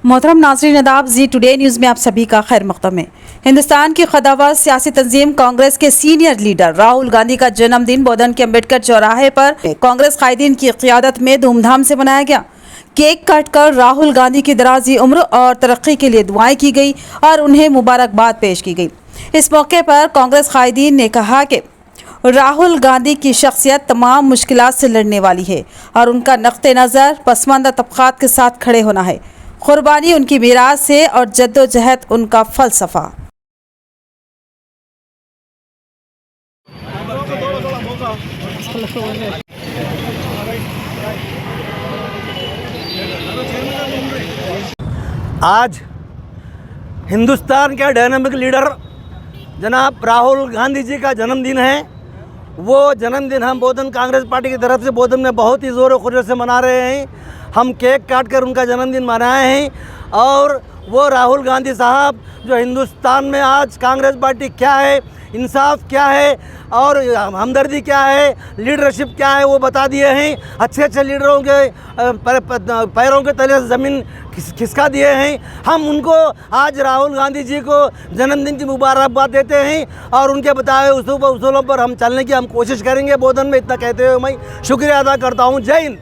मोहतरम नाज़रीन नदाब जी today news में आप सभी का खैर मक़दम है। हिंदुस्तान की खदावर सियासी तंजीम कांग्रेस के सीनियर लीडर राहुल गांधी का जन्मदिन बोधन के अम्बेडकर चौराहे पर कांग्रेस कायदीन की क़ियादत में धूमधाम से मनाया गया। केक काटकर राहुल गांधी की दराजी उम्र और तरक्की के लिए दुआएं की गई और उन्हें मुबारकबाद पेश की गई। इस मौके पर कांग्रेस कायदीन ने कहा कि राहुल गांधी की शख्सियत तमाम मुश्किलात से लड़ने वाली है और उनका नक़्ते नज़र पसमानदा तबक़ात के साथ खड़े होना है। कुर्बानी उनकी मीरास है और जद्दोजहद उनका फ़लसफ़ा। आज हिंदुस्तान के डायनामिक लीडर जनाब राहुल गांधी जी का जन्मदिन है। वो जन्मदिन हम बोधन कांग्रेस पार्टी की तरफ से बोधन में बहुत ही ज़ोर खुरों से मना रहे हैं। हम केक काट कर उनका जन्मदिन मनाए हैं और वो राहुल गांधी साहब जो हिंदुस्तान में आज कांग्रेस पार्टी क्या है, इंसाफ क्या है और हमदर्दी क्या है, लीडरशिप क्या है, वो बता दिए हैं। अच्छे अच्छे लीडरों के पैरों के तले ज़मीन खिसका दिए हैं। हम उनको आज राहुल गांधी जी को जन्मदिन की मुबारकबाद देते हैं और उनके बताए उसूलों पर हम चलने की हम कोशिश करेंगे। बोधन में इतना कहते हुए मैं शुक्रिया अदा करता हूँ। जय हिंद।